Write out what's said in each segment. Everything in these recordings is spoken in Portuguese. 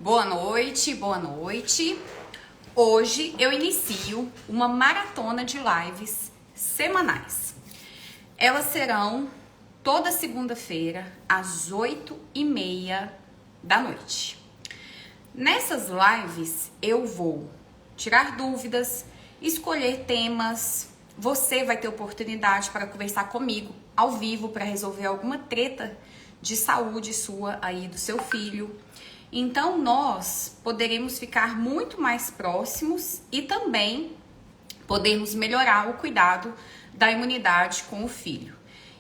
Boa noite, boa noite. Hoje eu inicio uma maratona de lives semanais. Elas serão toda segunda-feira às 8h30 da noite. Nessas lives eu vou tirar dúvidas, escolher temas. Você vai ter oportunidade para conversar comigo ao vivo para resolver alguma treta de saúde sua aí do seu filho. Então nós poderemos ficar muito mais próximos e também podemos melhorar o cuidado da imunidade com o filho.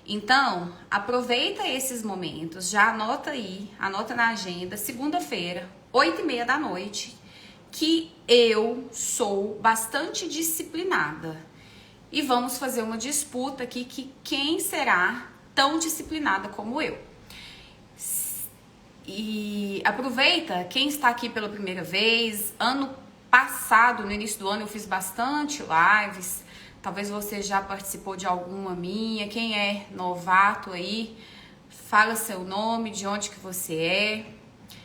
Então, aproveita esses momentos, já anota aí, anota na agenda, segunda-feira, 8h30 da noite, que eu sou bastante disciplinada. E vamos fazer uma disputa aqui que quem será tão disciplinada como eu. E aproveita, quem está aqui pela primeira vez, ano passado, no início do ano, eu fiz bastante lives, talvez você já participou de alguma minha, quem é novato aí, fala seu nome, de onde que você é,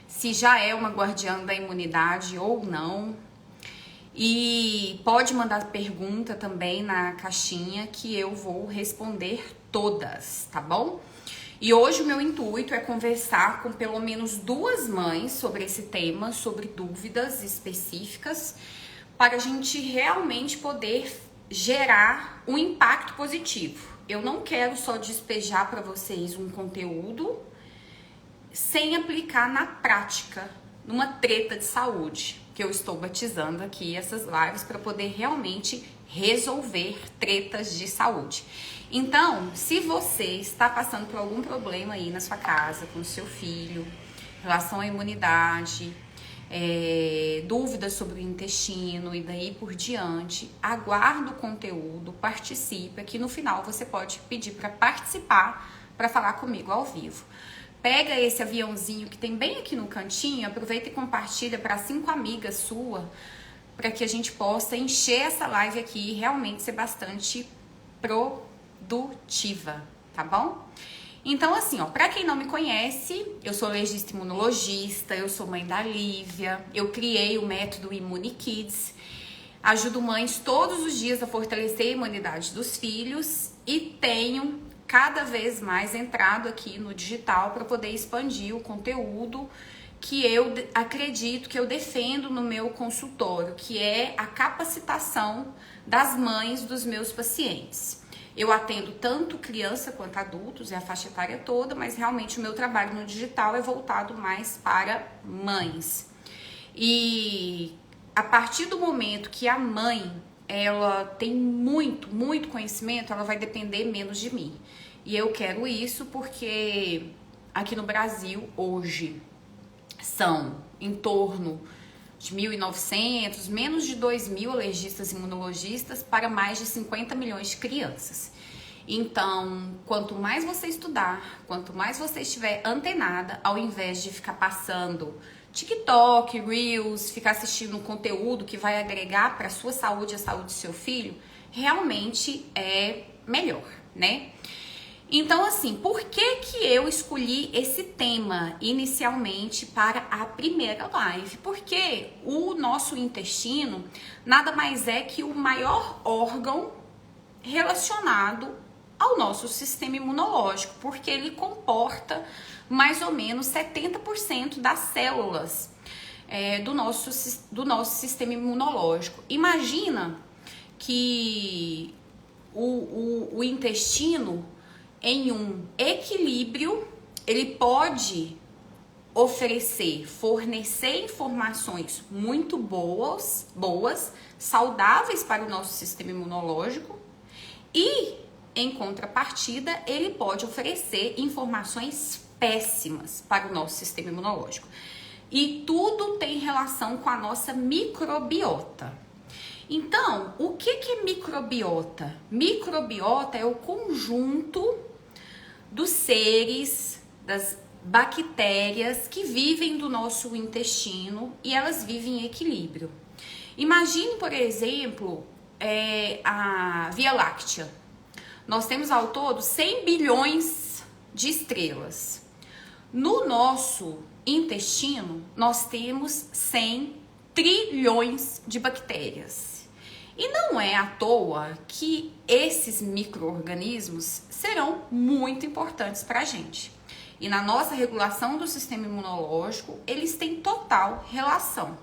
se já é uma guardiã da imunidade ou não, e pode mandar pergunta também na caixinha que eu vou responder todas, tá bom? E hoje o meu intuito é conversar com pelo menos 2 mães sobre esse tema, sobre dúvidas específicas, para a gente realmente poder gerar um impacto positivo. Eu não quero só despejar para vocês um conteúdo sem aplicar na prática, numa treta de saúde, que eu estou batizando aqui essas lives para poder realmente resolver tretas de saúde. Então, se você está passando por algum problema aí na sua casa, com o seu filho, em relação à imunidade, dúvidas sobre o intestino e daí por diante, aguarda o conteúdo, participe, que no final você pode pedir para participar, para falar comigo ao vivo. Pega esse aviãozinho que tem bem aqui no cantinho, aproveita e compartilha para 5 amigas suas, para que a gente possa encher essa live aqui e realmente ser bastante produtiva, tá bom? Então assim, ó, para quem não me conhece, eu sou legista imunologista, eu sou mãe da Lívia, eu criei o método Immune Kids, ajudo mães todos os dias a fortalecer a imunidade dos filhos e tenho cada vez mais entrado aqui no digital para poder expandir o conteúdo que eu acredito, que eu defendo no meu consultório, que é a capacitação das mães dos meus pacientes. Eu atendo tanto criança quanto adultos, é a faixa etária toda, mas realmente o meu trabalho no digital é voltado mais para mães. E a partir do momento que a mãe, ela tem muito conhecimento, ela vai depender menos de mim. E eu quero isso porque aqui no Brasil, hoje, são em torno de 1.900, menos de 2.000 alergistas e imunologistas para mais de 50 milhões de crianças. Então, quanto mais você estudar, quanto mais você estiver antenada, ao invés de ficar passando TikTok, Reels, ficar assistindo um conteúdo que vai agregar para a sua saúde e a saúde do seu filho, realmente é melhor, né? Então, assim, por que eu escolhi esse tema inicialmente para a primeira live? Porque o nosso intestino nada mais é que o maior órgão relacionado ao nosso sistema imunológico, porque ele comporta mais ou menos 70% das células do nosso sistema imunológico. Imagina que o intestino, em um equilíbrio, ele pode fornecer informações muito boas, saudáveis para o nosso sistema imunológico e, em contrapartida, ele pode oferecer informações péssimas para o nosso sistema imunológico. E tudo tem relação com a nossa microbiota. Então, o que é microbiota? Microbiota é o conjunto dos seres, das bactérias que vivem do nosso intestino e elas vivem em equilíbrio. Imagine, por exemplo, a Via Láctea. Nós temos ao todo 100 bilhões de estrelas. No nosso intestino, nós temos 100 trilhões de bactérias. E não é à toa que esses micro-organismos serão muito importantes para a gente. E na nossa regulação do sistema imunológico, eles têm total relação.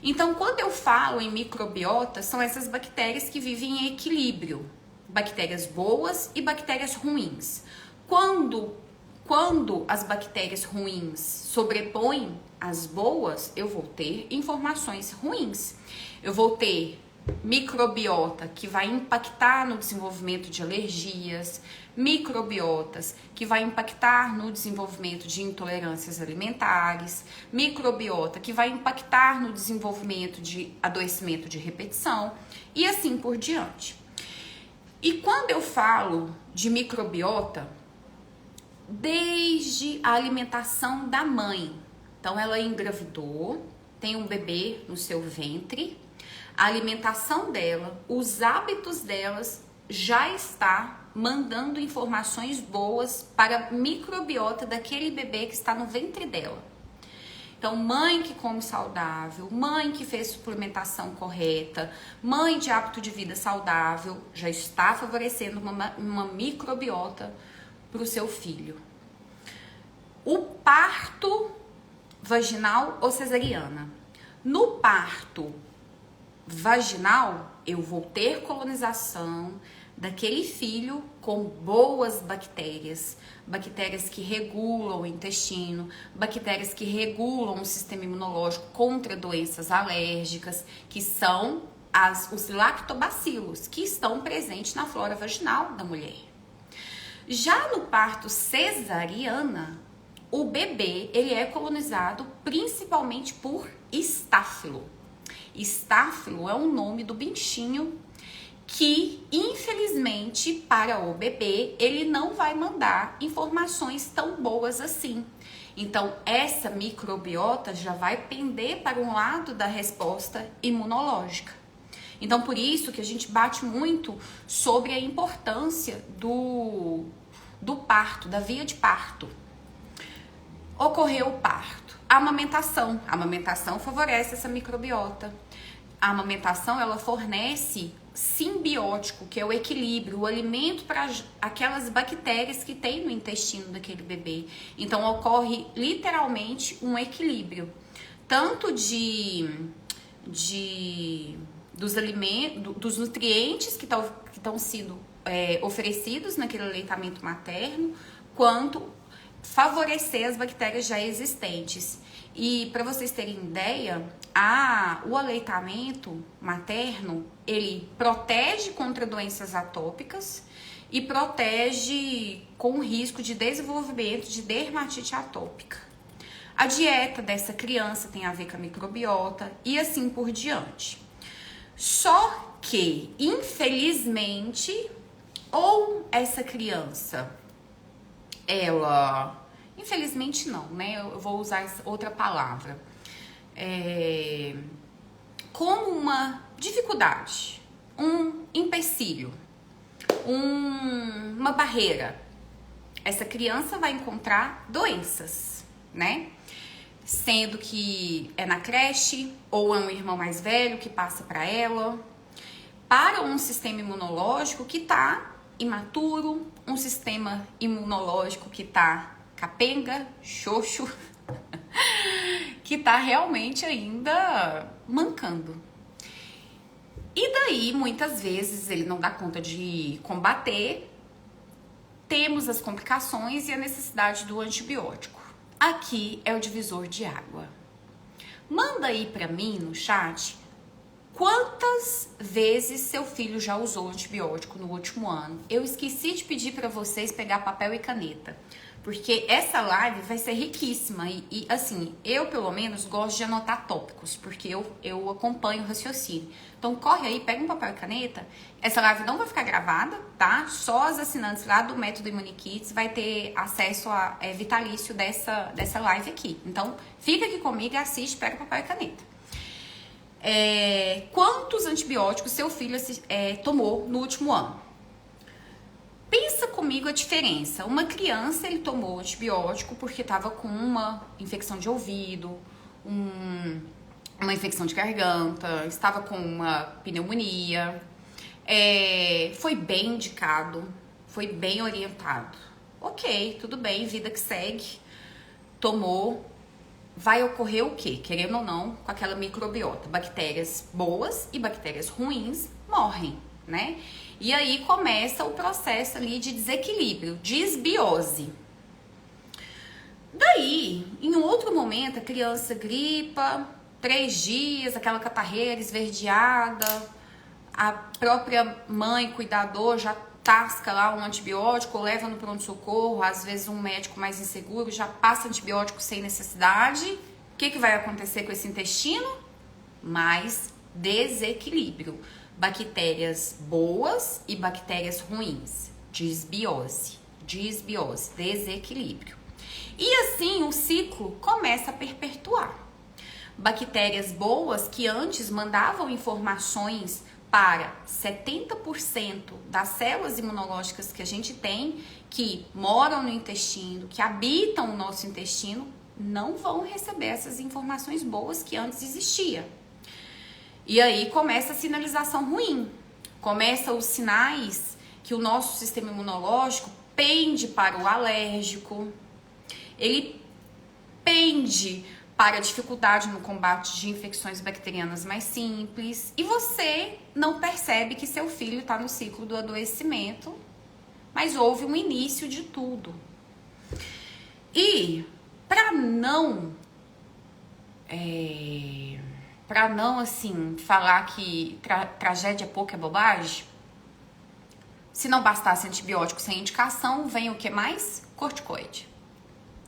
Então, quando eu falo em microbiota, são essas bactérias que vivem em equilíbrio. Bactérias boas e bactérias ruins. Quando as bactérias ruins sobrepõem as boas, eu vou ter informações ruins. Eu vou ter microbiota que vai impactar no desenvolvimento de alergias, microbiotas que vai impactar no desenvolvimento de intolerâncias alimentares, microbiota que vai impactar no desenvolvimento de adoecimento de repetição e assim por diante. E quando eu falo de microbiota, desde a alimentação da mãe, então ela engravidou, tem um bebê no seu ventre, a alimentação dela, os hábitos delas já está mandando informações boas para a microbiota daquele bebê que está no ventre dela. Então, mãe que come saudável, mãe que fez suplementação correta, mãe de hábito de vida saudável, já está favorecendo uma microbiota para o seu filho. O parto vaginal ou cesariana. No parto vaginal, eu vou ter colonização daquele filho com boas bactérias, bactérias que regulam o intestino, bactérias que regulam o sistema imunológico contra doenças alérgicas, que são os lactobacilos, que estão presentes na flora vaginal da mulher. Já no parto cesariana, o bebê ele é colonizado principalmente por estáfilo. Estáfilo é o nome do bichinho que, infelizmente, para o bebê, ele não vai mandar informações tão boas assim. Então, essa microbiota já vai pender para um lado da resposta imunológica. Então, por isso que a gente bate muito sobre a importância do parto, da via de parto. Ocorreu o parto. A amamentação favorece essa microbiota. A amamentação, ela fornece simbiótico, que é o equilíbrio, o alimento para aquelas bactérias que tem no intestino daquele bebê. Então, ocorre literalmente um equilíbrio, tanto dos alimentos, dos nutrientes que estão sendo oferecidos naquele aleitamento materno, quanto favorecer as bactérias já existentes. E para vocês terem ideia, o aleitamento materno, ele protege contra doenças atópicas e protege com o risco de desenvolvimento de dermatite atópica. A dieta dessa criança tem a ver com a microbiota e assim por diante. Só que, infelizmente, ou essa criança, ela... Infelizmente não, né? Eu vou usar outra palavra. Como uma dificuldade, um empecilho, uma barreira. Essa criança vai encontrar doenças, né? Sendo que é na creche ou é um irmão mais velho que passa para ela. Para um sistema imunológico que tá imaturo, um sistema imunológico que tá capenga, xoxo, que tá realmente ainda mancando. E daí, muitas vezes, ele não dá conta de combater, temos as complicações e a necessidade do antibiótico. Aqui é o divisor de água. Manda aí pra mim no chat quantas vezes seu filho já usou antibiótico no último ano. Eu esqueci de pedir pra vocês pegar papel e caneta, porque essa live vai ser riquíssima e assim, eu pelo menos gosto de anotar tópicos, porque eu acompanho o raciocínio. Então corre aí, pega um papel e caneta. Essa live não vai ficar gravada, tá? Só as assinantes lá do Método ImmuniKids vai ter acesso a vitalício dessa live aqui. Então fica aqui comigo, assiste, pega papel e caneta. Quantos antibióticos seu filho tomou no último ano? Pensa comigo a diferença. Uma criança, ele tomou antibiótico porque estava com uma infecção de ouvido, uma infecção de garganta, estava com uma pneumonia, foi bem indicado, foi bem orientado. Ok, tudo bem, vida que segue, tomou. Vai ocorrer o quê? Querendo ou não, com aquela microbiota, bactérias boas e bactérias ruins morrem, né? E aí começa o processo ali de desequilíbrio, desbiose. Daí, em um outro momento, a criança gripa, 3 dias, aquela catarreira esverdeada, a própria mãe, cuidador, já tasca lá um antibiótico, leva no pronto-socorro, às vezes um médico mais inseguro já passa antibiótico sem necessidade. O que vai acontecer com esse intestino? Mais desequilíbrio. Bactérias boas e bactérias ruins. Desbiose, desequilíbrio. E assim o ciclo começa a perpetuar. Bactérias boas que antes mandavam informações para 70% das células imunológicas que a gente tem, que moram no intestino, que habitam o nosso intestino, não vão receber essas informações boas que antes existia. E aí começa a sinalização ruim, começa os sinais que o nosso sistema imunológico pende para o alérgico, ele pende para a dificuldade no combate de infecções bacterianas mais simples, e você não percebe que seu filho está no ciclo do adoecimento, mas houve um início de tudo. E para não assim falar que tragédia pouco é bobagem, se não bastasse antibiótico sem indicação, vem o que mais? Corticoide.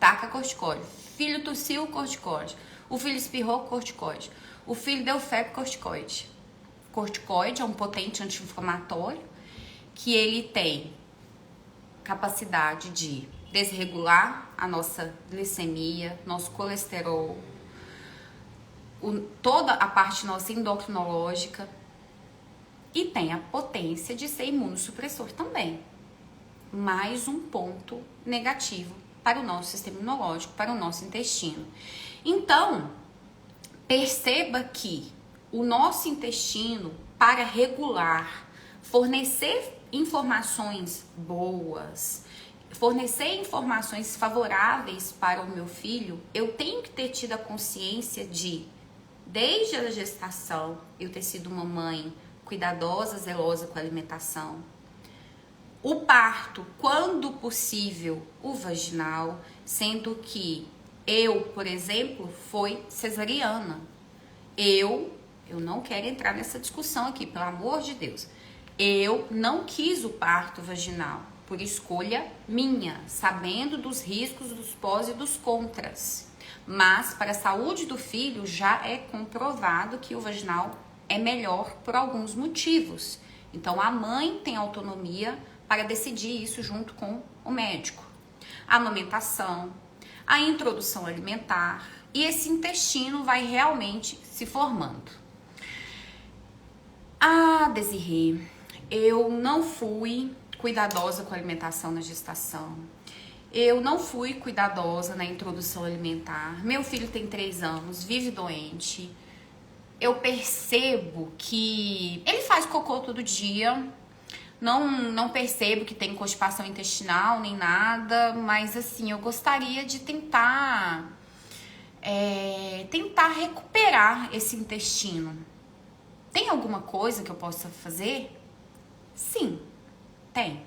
Taca corticoide. Filho tossiu, corticoide. O filho espirrou, corticoide. O filho deu febre, corticoide. Corticoide é um potente anti-inflamatório que ele tem capacidade de desregular a nossa glicemia, nosso colesterol, toda a parte nossa endocrinológica, e tem a potência de ser imunossupressor também. Mais um ponto negativo para o nosso sistema imunológico, para o nosso intestino. Então, perceba que o nosso intestino, para regular, fornecer informações boas, fornecer informações favoráveis para o meu filho, eu tenho que ter tido a consciência de, desde a gestação, eu ter sido uma mãe cuidadosa, zelosa com a alimentação. O parto, quando possível, o vaginal, sendo que eu, por exemplo, fui cesariana. Eu não quero entrar nessa discussão aqui, pelo amor de Deus. Eu não quis o parto vaginal, por escolha minha, sabendo dos riscos, dos pós e dos contras. Mas, para a saúde do filho, já é comprovado que o vaginal é melhor por alguns motivos. Então, a mãe tem autonomia para decidir isso junto com o médico. A amamentação, a introdução alimentar, e esse intestino vai realmente se formando. Desirê, eu não fui cuidadosa com a alimentação na gestação. Eu não fui cuidadosa na introdução alimentar. Meu filho tem 3 anos, vive doente. Eu percebo que ele faz cocô todo dia. Não percebo que tem constipação intestinal nem nada, mas assim, eu gostaria de tentar recuperar esse intestino. Tem alguma coisa que eu possa fazer? Sim, tem.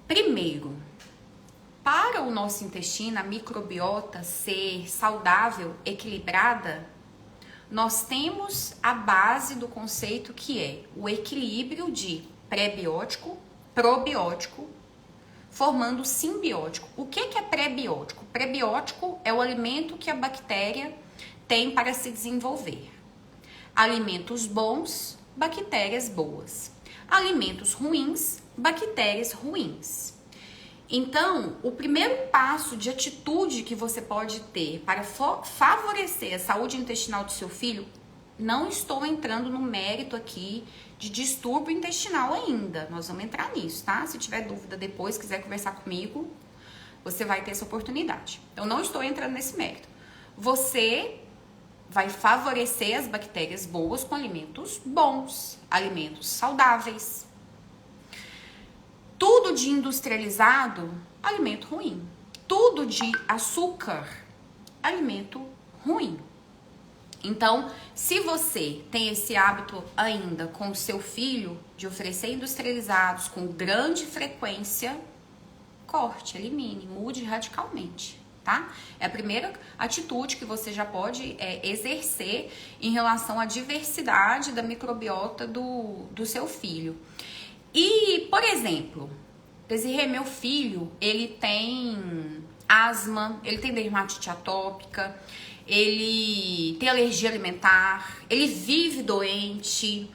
Primeiro, para o nosso intestino, a microbiota ser saudável, equilibrada, nós temos a base do conceito que é o equilíbrio de pré-biótico, probiótico, formando simbiótico. O que é pré-biótico? Pré-biótico é o alimento que a bactéria tem para se desenvolver. Alimentos bons, bactérias boas. Alimentos ruins, bactérias ruins. Então, o primeiro passo de atitude que você pode ter para favorecer a saúde intestinal do seu filho, Não estou entrando no mérito aqui de distúrbio intestinal ainda. Nós vamos entrar nisso, tá? Se tiver dúvida depois, quiser conversar comigo, você vai ter essa oportunidade. Eu não estou entrando nesse mérito. Você vai favorecer as bactérias boas com alimentos bons, alimentos saudáveis. Tudo de industrializado, alimento ruim. Tudo de açúcar, alimento ruim. Então, se você tem esse hábito ainda com o seu filho de oferecer industrializados com grande frequência, corte, elimine, mude radicalmente, tá? É a primeira atitude que você já pode exercer em relação à diversidade da microbiota do seu filho. E, por exemplo, Desirê, meu filho, ele tem asma, ele tem dermatite atópica, ele tem alergia alimentar, ele vive doente,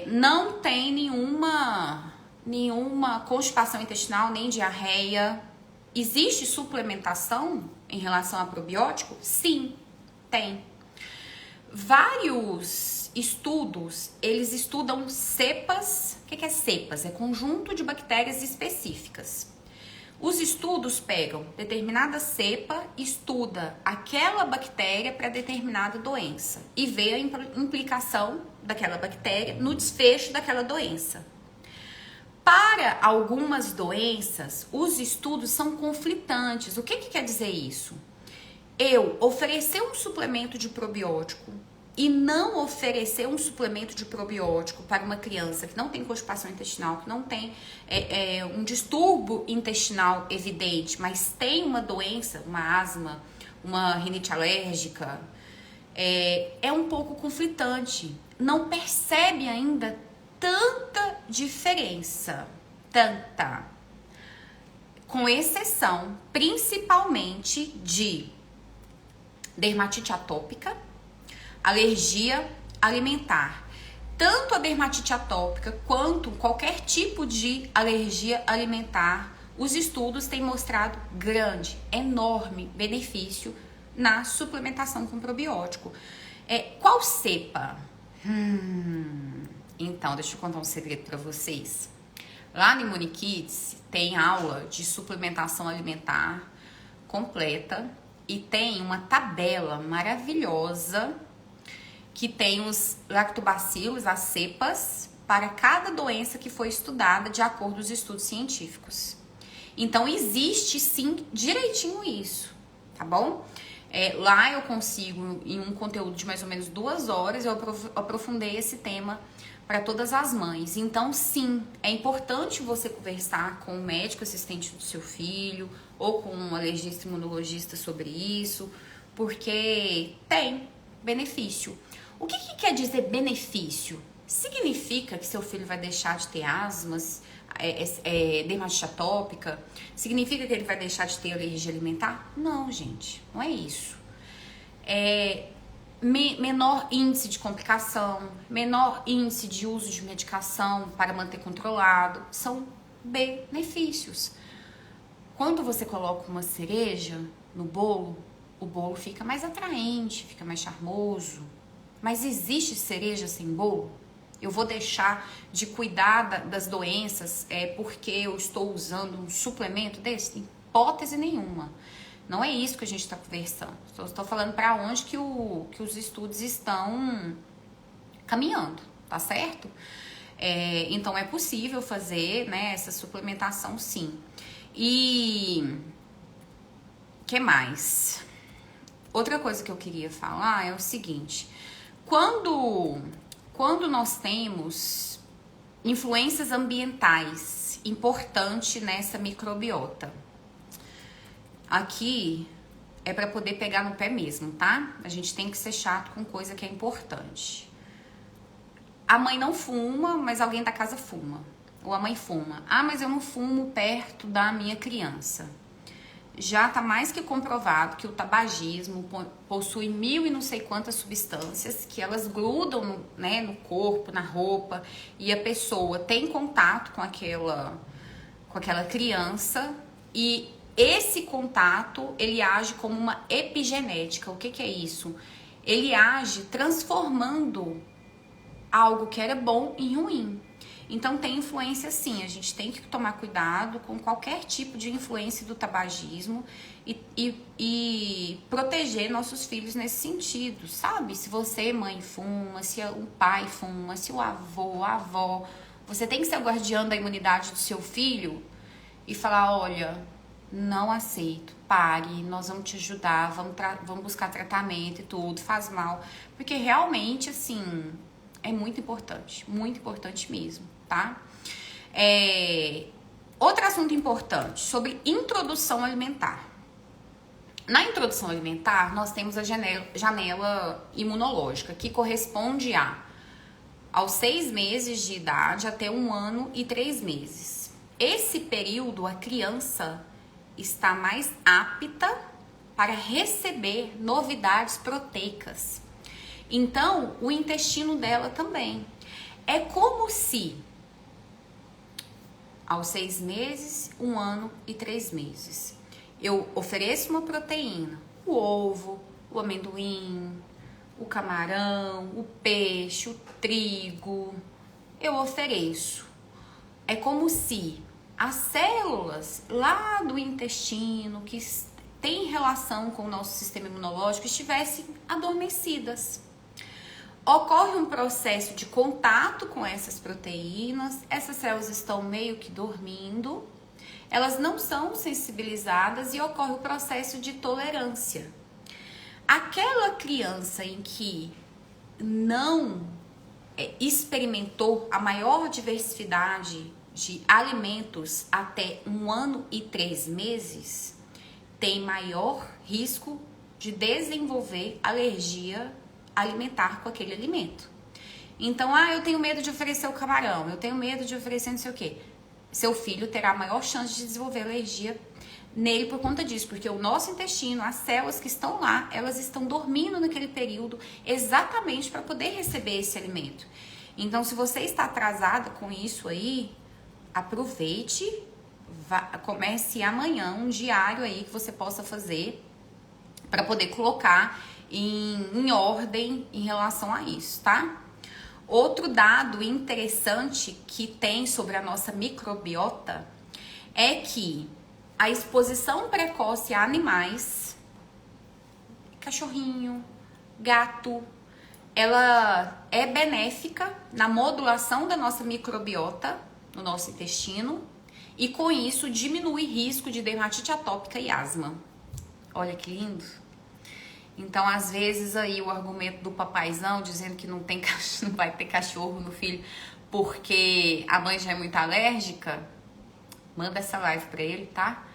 não tem nenhuma constipação intestinal, nem diarreia. Existe suplementação em relação a probiótico? Sim, tem. Vários estudos, eles estudam cepas. O que é cepas? É conjunto de bactérias específicas. Os estudos pegam determinada cepa, estuda aquela bactéria para determinada doença e vê a implicação daquela bactéria no desfecho daquela doença. Para algumas doenças, os estudos são conflitantes. O que quer dizer isso? Eu oferecer um suplemento de probiótico e não oferecer um suplemento de probiótico para uma criança que não tem constipação intestinal, que não tem um distúrbio intestinal evidente, mas tem uma doença, uma asma, uma rinite alérgica, é um pouco conflitante. Não percebe ainda tanta diferença, tanta, com exceção principalmente de dermatite atópica, alergia alimentar. Tanto a dermatite atópica quanto qualquer tipo de alergia alimentar, os estudos têm mostrado grande, enorme benefício na suplementação com probiótico. Qual cepa? Então, deixa eu contar um segredo para vocês. Lá no ImmuniKids tem aula de suplementação alimentar completa e tem uma tabela maravilhosa que tem os lactobacilos, as cepas, para cada doença que foi estudada de acordo com os estudos científicos. Então, existe sim direitinho isso, tá bom? Lá eu consigo, em um conteúdo de mais ou menos 2 horas, eu aprofundei esse tema para todas as mães. Então, sim, é importante você conversar com o médico assistente do seu filho ou com um alergista imunologista sobre isso, porque tem benefício. O que quer dizer benefício? Significa que seu filho vai deixar de ter asmas, dermatite atópica? Significa que ele vai deixar de ter alergia alimentar? Não, gente, não é isso. Menor índice de complicação, menor índice de uso de medicação para manter controlado, são benefícios. Quando você coloca uma cereja no bolo, o bolo fica mais atraente, fica mais charmoso. Mas existe cereja sem bolo? Eu vou deixar de cuidar das doenças porque eu estou usando um suplemento desse? Hipótese nenhuma. Não é isso que a gente está conversando. Estou falando para onde que os estudos estão caminhando, tá certo? Então é possível fazer, né, essa suplementação, sim. E que mais? Outra coisa que eu queria falar é o seguinte: quando nós temos influências ambientais importantes nessa microbiota, aqui é para poder pegar no pé mesmo, tá? A gente tem que ser chato com coisa que é importante. A mãe não fuma, mas alguém da casa fuma. Ou a mãe fuma. Ah, mas eu não fumo perto da minha criança. Já tá mais que comprovado que o tabagismo possui 1000 e não sei quantas substâncias que elas grudam, né, no corpo, na roupa, e a pessoa tem contato com aquela criança, e esse contato, ele age como uma epigenética. O que é isso? ele age transformando algo que era bom em ruim. Então tem influência sim, a gente tem que tomar cuidado com qualquer tipo de influência do tabagismo e proteger nossos filhos nesse sentido, sabe? Se você, mãe, fuma, se o pai fuma, se o avô, a avó, você tem que ser o guardião da imunidade do seu filho e falar, olha, não aceito, pare, nós vamos te ajudar, vamos buscar tratamento e tudo, faz mal. Porque realmente, assim, é muito importante mesmo, tá? Outro assunto importante, sobre introdução alimentar. Na introdução alimentar, nós temos a janela imunológica, que corresponde aos 6 meses de idade até 1 ano e 3 meses. Esse período, a criança está mais apta para receber novidades proteicas. Então, o intestino dela também. É como se aos 6 meses, 1 ano e 3 meses, eu ofereço uma proteína, o ovo, o amendoim, o camarão, o peixe, o trigo, eu ofereço. É como se as células lá do intestino, que têm relação com o nosso sistema imunológico, estivessem adormecidas. Ocorre um processo de contato com essas proteínas, essas células estão meio que dormindo, elas não são sensibilizadas e ocorre o processo de tolerância. Aquela criança em que não experimentou a maior diversidade de alimentos até 1 ano e 3 meses, tem maior risco de desenvolver alergia alimentar com aquele alimento. Então, eu tenho medo de oferecer o camarão, eu tenho medo de oferecer não sei o quê. Seu filho terá maior chance de desenvolver alergia nele por conta disso, porque o nosso intestino, as células que estão lá, elas estão dormindo naquele período exatamente para poder receber esse alimento. Então, se você está atrasada com isso aí, aproveite, comece amanhã um diário aí que você possa fazer para poder colocar em ordem em relação a isso, tá? Outro dado interessante que tem sobre a nossa microbiota é que a exposição precoce a animais, cachorrinho, gato, ela é benéfica na modulação da nossa microbiota no nosso intestino e com isso diminui risco de dermatite atópica e asma. Olha que lindo! Então, às vezes, aí o argumento do papaizão dizendo que não vai ter cachorro no filho porque a mãe já é muito alérgica, manda essa live pra ele, tá?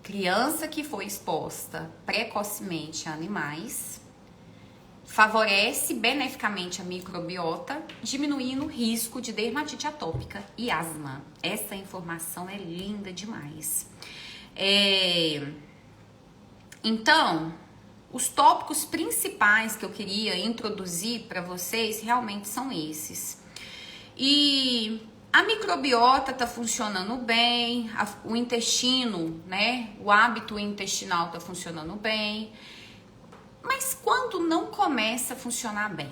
Criança que foi exposta precocemente a animais favorece beneficamente a microbiota, diminuindo o risco de dermatite atópica e asma. Essa informação é linda demais. Então, os tópicos principais que eu queria introduzir para vocês realmente são esses. E a microbiota tá funcionando bem, o intestino, né? O hábito intestinal tá funcionando bem. Mas quando não começa a funcionar bem?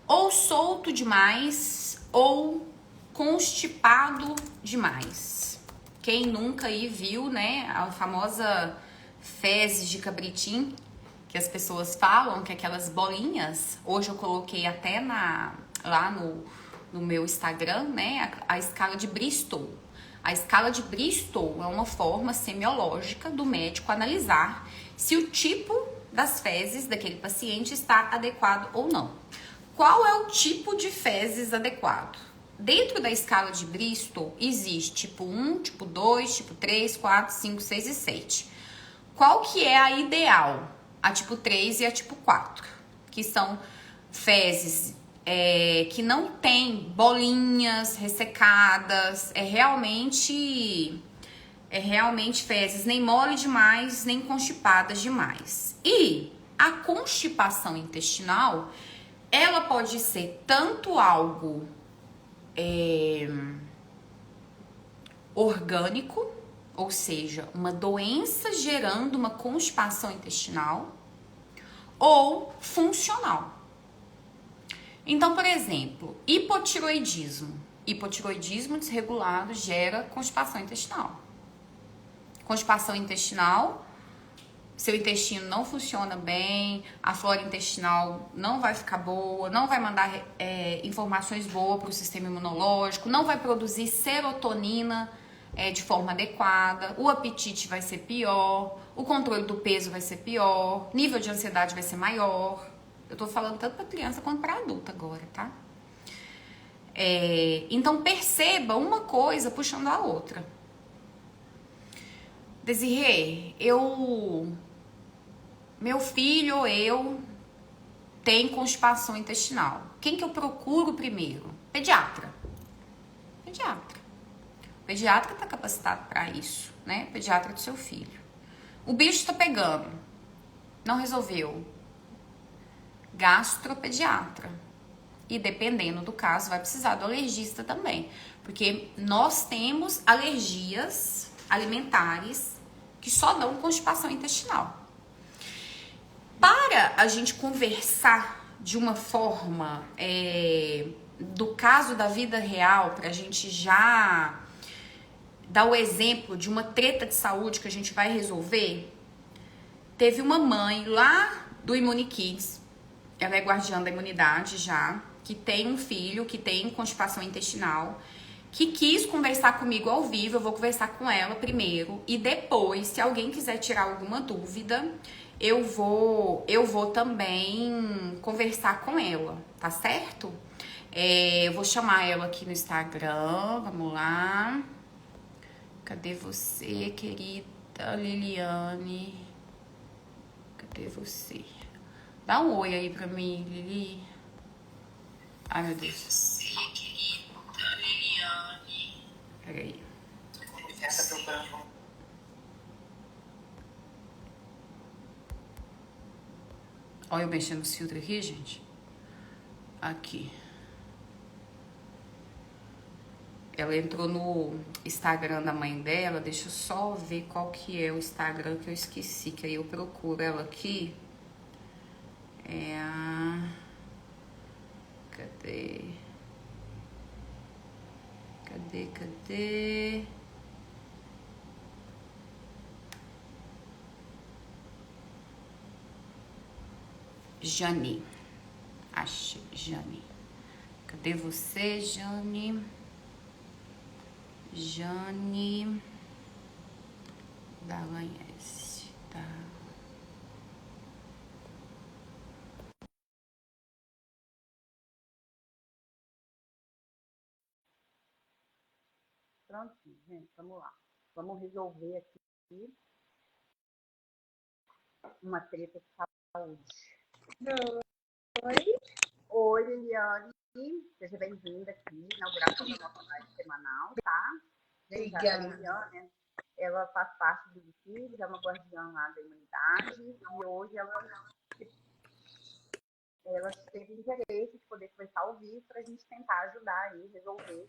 Ou solto demais, ou constipado demais. Quem nunca aí viu, né? A famosa fezes de cabritim, que as pessoas falam, que aquelas bolinhas, hoje eu coloquei até lá no meu Instagram, né, a escala de Bristol. A escala de Bristol é uma forma semiológica do médico analisar se o tipo das fezes daquele paciente está adequado ou não. Qual é o tipo de fezes adequado? Dentro da escala de Bristol existe tipo 1, tipo 2, tipo 3, 4, 5, 6 e 7. Qual que é a ideal? A tipo 3 e a tipo 4, que são fezes que não tem bolinhas ressecadas, é realmente fezes nem mole demais, nem constipadas demais. E a constipação intestinal, ela pode ser tanto algo orgânico, ou seja, uma doença gerando uma constipação intestinal, ou funcional. Então, por exemplo, hipotiroidismo. Hipotiroidismo desregulado gera constipação intestinal. Constipação intestinal, seu intestino não funciona bem, a flora intestinal não vai ficar boa, não vai mandar informações boas para o sistema imunológico, não vai produzir serotonina de forma adequada, o apetite vai ser pior, o controle do peso vai ser pior, nível de ansiedade vai ser maior. Eu tô falando tanto para criança quanto para adulta agora, tá? Então perceba uma coisa puxando a outra. Desirê, meu filho ou eu tem constipação intestinal. Quem que eu procuro primeiro? Pediatra. Pediatra. O pediatra tá capacitado para isso, né? Pediatra do seu filho. O bicho tá pegando. Não resolveu. Gastropediatra. E dependendo do caso, vai precisar do alergista também. Porque nós temos alergias alimentares que só dão constipação intestinal. Para a gente conversar de uma forma do caso da vida real, para a gente já dar o exemplo de uma treta de saúde que a gente vai resolver, teve uma mãe lá do ImmuniKids, ela é guardiã da imunidade já, que tem um filho que tem constipação intestinal, que quis conversar comigo ao vivo. Eu vou conversar com ela primeiro e depois, se alguém quiser tirar alguma dúvida, eu vou também conversar com ela, tá certo? Eu vou chamar ela aqui no Instagram, vamos lá. Cadê você, querida Liliane? Cadê você? Dá um oi aí pra mim, Lili. Ai, meu Deus. Peraí. Olha eu mexendo nos filtros aqui, gente. Aqui. Ela entrou no Instagram da mãe dela. Deixa eu só ver qual que é o Instagram que eu esqueci. Que aí eu procuro ela aqui. Cadê? Jane. Achei, Jane. Cadê você, Jane? Jane Dallagnese. Tá. Prontinho, gente, vamos lá. Vamos resolver aqui uma treta de saúde. Oi, Liliane. Seja bem-vinda aqui, inauguração da nossa live semanal, tá? Gente, a Liliane, ela faz parte do IMUNIKIDS, é uma guardiã lá da imunidade, e hoje ela teve interesse de poder conversar ao vivo para a gente tentar ajudar aí, resolver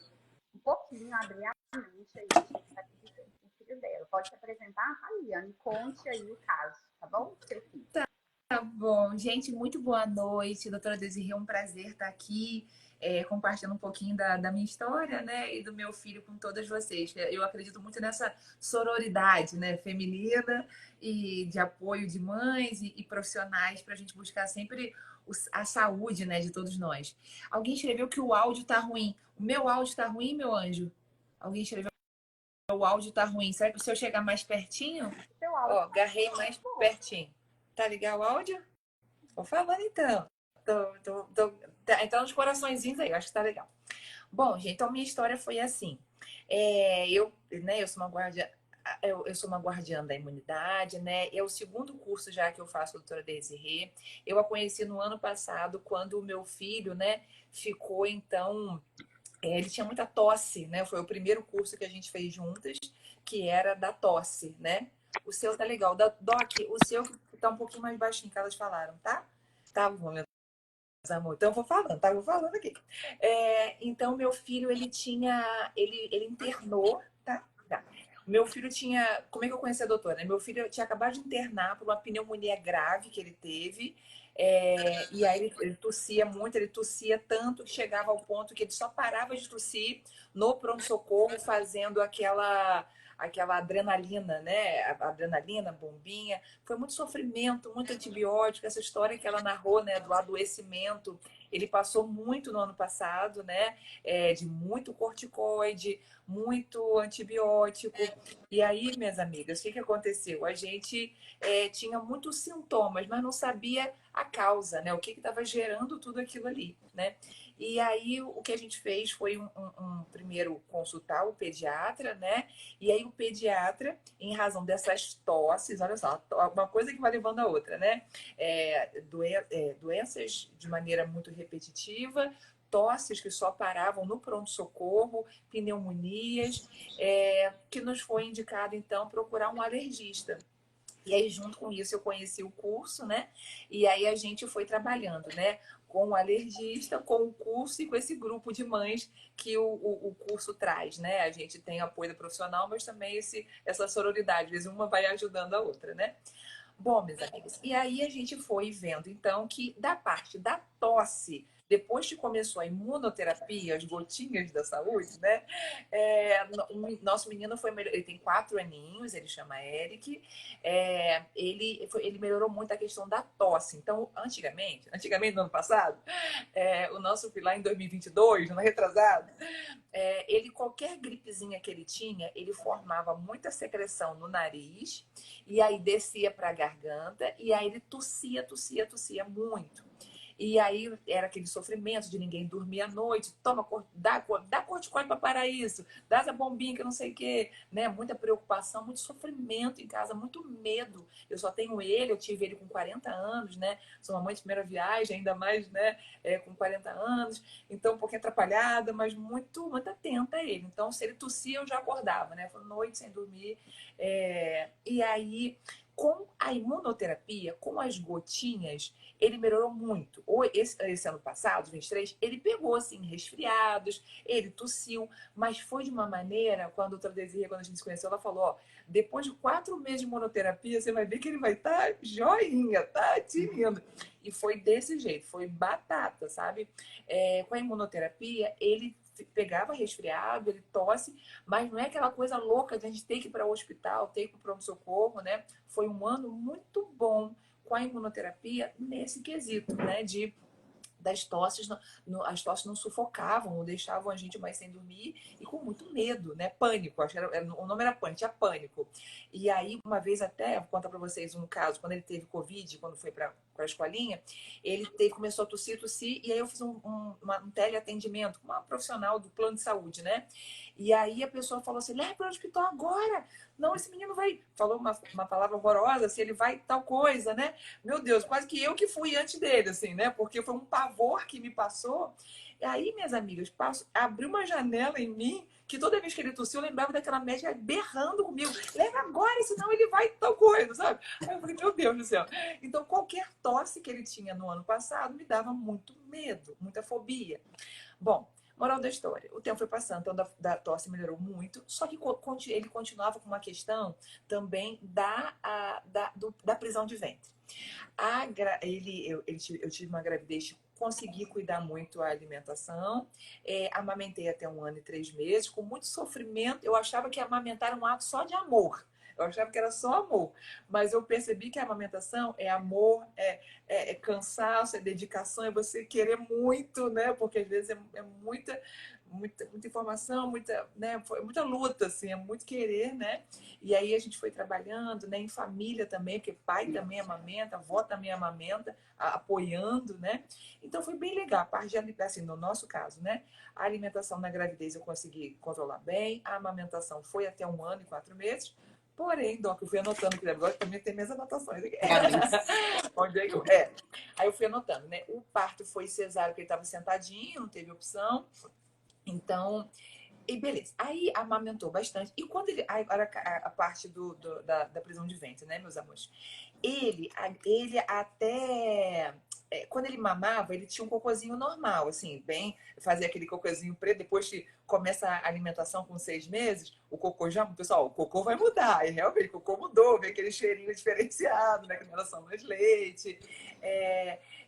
um pouquinho, abrir a mente aí do que está acontecendo com o filho dela. Pode se apresentar, Liliane, conte aí o caso, tá bom? Seu filho. Tá bom, gente, muito boa noite, doutora Desirê, um prazer estar aqui compartilhando um pouquinho da minha história, né, e do meu filho com todas vocês. Eu acredito muito nessa sororidade, né, feminina e de apoio de mães e profissionais para a gente buscar sempre a saúde, né, de todos nós. Alguém escreveu que o áudio tá ruim. O meu áudio tá ruim, meu anjo? Alguém escreveu que o áudio tá ruim. Será que se eu chegar mais pertinho? Ó, agarrei mais pertinho. Tá ligado o áudio? Tô falando então. Então, os coraçõezinhos aí, eu acho que tá legal. Bom, gente, então minha história foi assim. Eu sou uma guardiã. Eu sou uma guardiã da imunidade, né? É o segundo curso já que eu faço, doutora Desirê. Eu a conheci no ano passado, quando o meu filho, né, ficou então. Ele tinha muita tosse, né? Foi o primeiro curso que a gente fez juntas, que era da tosse, né? O seu tá legal. Doc, o seu tá um pouquinho mais baixinho, que elas falaram, tá? Tá bom, meus amor. Então eu vou falando, tá? Eu vou falando aqui. Então, meu filho, ele internou, tá? Meu filho tinha. Como é que eu conheci a doutora, né? Meu filho tinha acabado de internar por uma pneumonia grave que ele teve. E aí ele tossia muito, ele tossia tanto que chegava ao ponto que ele só parava de tossir no pronto-socorro fazendo aquela adrenalina, né? A adrenalina, bombinha. Foi muito sofrimento, muito antibiótico. Essa história que ela narrou, né, do adoecimento, ele passou muito no ano passado, né? De muito corticoide, muito antibiótico. E aí, minhas amigas, o que aconteceu? A gente tinha muitos sintomas, mas não sabia a causa, né? O que estava gerando tudo aquilo ali, né? E aí o que a gente fez foi primeiro consultar o pediatra, né? E aí o pediatra, em razão dessas tosses, olha só, uma coisa que vai levando a outra, né? Doenças de maneira muito repetitiva, tosses que só paravam no pronto-socorro, pneumonias, que nos foi indicado, então, procurar um alergista. E aí, junto com isso, eu conheci o curso, né? E aí a gente foi trabalhando, né? Com o alergista, com o curso e com esse grupo de mães que o curso traz, né? A gente tem apoio profissional, mas também essa sororidade. Às vezes uma vai ajudando a outra, né? Bom, meus amigos, e aí a gente foi vendo, então, que da parte da tosse, depois que começou a imunoterapia, as gotinhas da saúde, né? Nosso menino foi melhor, ele tem 4 aninhos, ele chama Eric, ele melhorou muito a questão da tosse. Então, antigamente no ano passado, o nosso filho lá em 2022, no ano retrasado, qualquer gripezinha que ele tinha, ele formava muita secreção no nariz, e aí descia para a garganta, e aí ele tossia muito. E aí era aquele sofrimento de ninguém dormir à noite, dá corticoide para parar isso, dá essa bombinha que não sei o quê, né? Muita preocupação, muito sofrimento em casa, muito medo. Eu só tenho ele, eu tive ele com 40 anos, né? Sou uma mãe de primeira viagem, ainda mais, né? Com 40 anos, então um pouquinho atrapalhada, mas muito atenta a ele. Então, se ele tossia, eu já acordava, né? Foi noite sem dormir. E aí, com a imunoterapia, com as gotinhas, ele melhorou muito. Esse ano passado, 23, ele pegou, assim, resfriados, ele tossiu, mas foi de uma maneira, quando a doutora Desirê, quando a gente se conheceu, ela falou, ó, depois de 4 meses de imunoterapia, você vai ver que ele vai estar joinha, tá tinindo. E foi desse jeito, foi batata, sabe? Com a imunoterapia, ele pegava resfriado, ele tosse, mas não é aquela coisa louca de a gente ter que ir para o hospital, ter que ir para o pronto-socorro, né? Foi um ano muito bom com a imunoterapia nesse quesito, né? Das tosses, as tosses não sufocavam, não deixavam a gente mais sem dormir e com muito medo, né? Pânico, acho que o nome era pânico, tinha pânico. E aí, uma vez até, vou contar para vocês um caso, quando ele teve Covid, quando foi para a escolinha, começou a tossir, e aí eu fiz um teleatendimento com uma profissional do plano de saúde, né? E aí a pessoa falou assim, leva para o hospital agora! Não, esse menino vai... Falou uma palavra horrorosa, se ele vai tal coisa, né? Meu Deus, quase que eu que fui antes dele, assim, né? Porque foi um pavor que me passou. E aí, minhas amigas, abriu uma janela em mim que toda vez que ele tossiu, eu lembrava daquela médica berrando comigo. Leva agora, senão ele vai tal coisa, sabe? Aí eu falei, meu Deus do céu. Então, qualquer tosse que ele tinha no ano passado me dava muito medo, muita fobia. Bom, moral da história. O tempo foi passando, então da tosse melhorou muito, só que ele continuava com uma questão também da prisão de ventre. Eu tive uma gravidez, consegui cuidar muito a alimentação, amamentei até 1 ano e 3 meses, com muito sofrimento. Eu achava que amamentar era um ato só de amor. Eu achava que era só amor, mas eu percebi que a amamentação é amor, é cansaço, é dedicação, é você querer muito, né? Porque às vezes é muita informação, né? Muita luta, assim, é muito querer, né? E aí a gente foi trabalhando, né? Em família também, porque pai também amamenta, avó também amamenta, apoiando, né? Então foi bem legal. A parte de, assim, no nosso caso, né? A alimentação na gravidez eu consegui controlar bem, a amamentação foi até 1 ano e 4 meses. Porém, Doc, eu fui anotando aqui agora, também tem minhas anotações aqui. Onde é que eu... Aí eu fui anotando, né? O parto foi cesárea, porque ele estava sentadinho, não teve opção. Então, e beleza. Aí amamentou bastante. E quando ele. Agora a parte da prisão de ventre, né, meus amores? Ele até quando ele mamava, ele tinha um cocôzinho normal, assim, bem, fazia aquele cocôzinho preto, depois que começa a alimentação com 6 meses, o cocô já, pessoal, o cocô vai mudar, e realmente o cocô mudou, vem aquele cheirinho diferenciado, né, que não era só mais leite.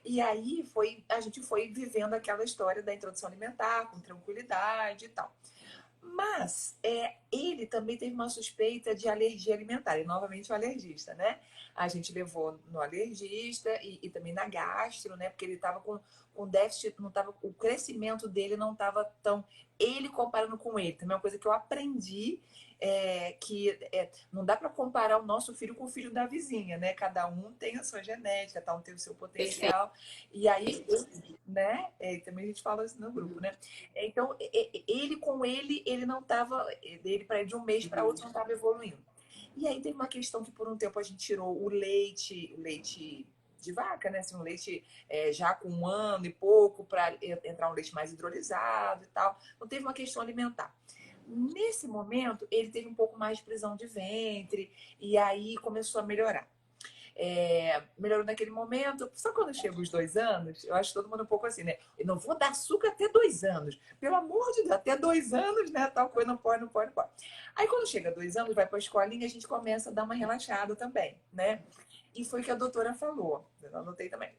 E aí a gente foi vivendo aquela história da introdução alimentar, com tranquilidade e tal. Mas ele também teve uma suspeita de alergia alimentar, e novamente o alergista, né? A gente levou no alergista e também na gastro, né? Porque ele estava com déficit, não tava, o crescimento dele não estava tão. Ele comparando com ele, também é uma coisa que eu aprendi. Não dá para comparar o nosso filho com o filho da vizinha, né? Cada um tem a sua genética, cada um tem o seu Perfeito. potencial. E aí, né? Também a gente fala isso no grupo, né? Então, ele com ele não estava, ele para de um mês para outro não estava evoluindo. E aí teve uma questão que por um tempo a gente tirou o leite de vaca, né? Assim, um leite já com 1 ano e pouco, para entrar um leite mais hidrolisado e tal. Então teve uma questão alimentar. Nesse momento, ele teve um pouco mais de prisão de ventre e aí começou a melhorar. Melhorou naquele momento. Só quando chega os 2 anos, eu acho todo mundo um pouco assim, né? Eu não vou dar açúcar até 2 anos. Pelo amor de Deus, até 2 anos, né? Tal coisa, não pode, não pode, não pode. Aí quando chega 2 anos, vai para a escolinha, a gente começa a dar uma relaxada também, né? E foi o que a doutora falou, eu anotei também.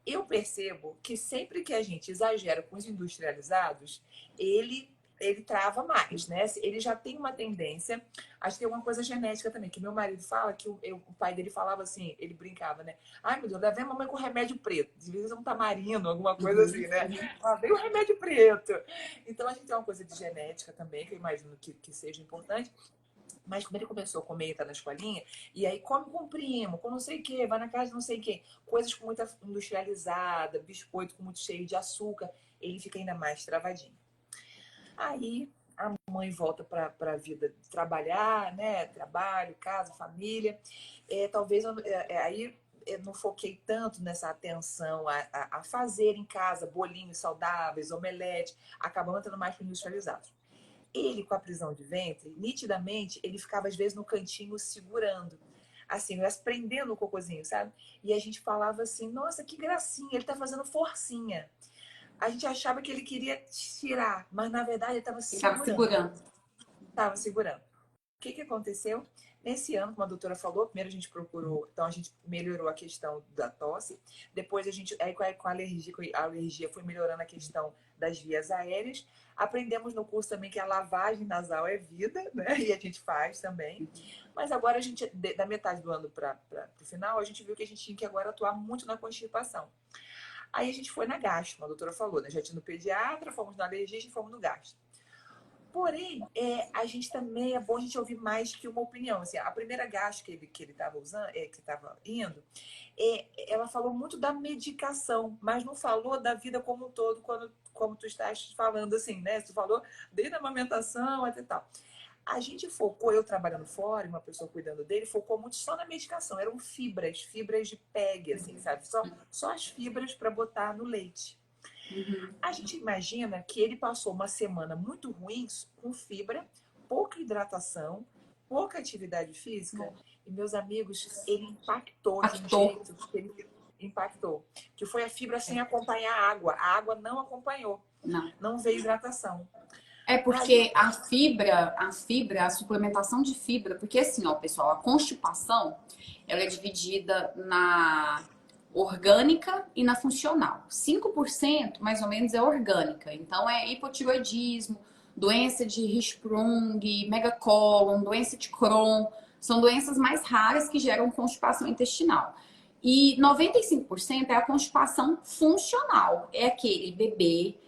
Eu percebo que sempre que a gente exagera com os industrializados, ele trava mais, né? Ele já tem uma tendência, acho que tem alguma coisa genética também, que meu marido fala, que o pai dele falava assim, ele brincava, né? Ai, meu Deus, levei a mamãe com remédio preto, de vez um tamarindo, alguma coisa assim, né? Veio o remédio preto. Então a gente tem uma coisa de genética também, que eu imagino que seja importante. Mas quando ele começou a comer, tá na escolinha, e aí come com primo, com não sei o quê, vai na casa de não sei o quê, coisas com muita industrializada, biscoito com muito cheio de açúcar, ele fica ainda mais travadinho. Aí a mãe volta para a vida de trabalhar, né? Trabalho, casa, família. Talvez aí eu não foquei tanto nessa atenção a fazer em casa bolinhos saudáveis, omelete, acabamos entrando mais para industrializados. Ele, com a prisão de ventre, nitidamente, ele ficava às vezes no cantinho segurando. Assim, prendendo o cocôzinho, sabe? E a gente falava assim, nossa, que gracinha, ele tá fazendo forcinha. A gente achava que ele queria tirar, mas na verdade ele estava segurando. Estava segurando. O que aconteceu? Nesse ano, como a doutora falou, primeiro a gente procurou, então a gente melhorou a questão da tosse, depois a gente, aí com a alergia foi melhorando a questão das vias aéreas, aprendemos no curso também que a lavagem nasal é vida, né? E a gente faz também. Mas agora a gente, da metade do ano para o final, a gente viu que a gente tinha que agora atuar muito na constipação. Aí a gente foi na gastro, a doutora falou, né? Já tinha no pediatra, fomos no alergista e fomos no gastro. Porém, a gente também é bom a gente ouvir mais que uma opinião. Assim, a primeira gastro que ele estava usando, que estava indo, ela falou muito da medicação, mas não falou da vida como um todo, como tu estás falando assim, né? Tu falou desde a amamentação até tal. A gente focou, eu trabalhando fora, uma pessoa cuidando dele, focou muito só na medicação. Eram fibras de PEG, assim, sabe? Só as fibras para botar no leite. A gente imagina que ele passou uma semana muito ruim com fibra, pouca hidratação, pouca atividade física. E, meus amigos, ele impactou de um jeito que ele impactou. Que foi a fibra sem acompanhar a água. A água não acompanhou. Não veio hidratação. Porque a fibra, a suplementação de fibra, porque assim, ó, pessoal, a constipação, ela é dividida na orgânica e na funcional. 5% mais ou menos é orgânica. Então é hipotiroidismo, doença de Hirschsprung, megacolon, doença de Crohn, são doenças mais raras que geram constipação intestinal. E 95% é a constipação funcional, é aquele bebê,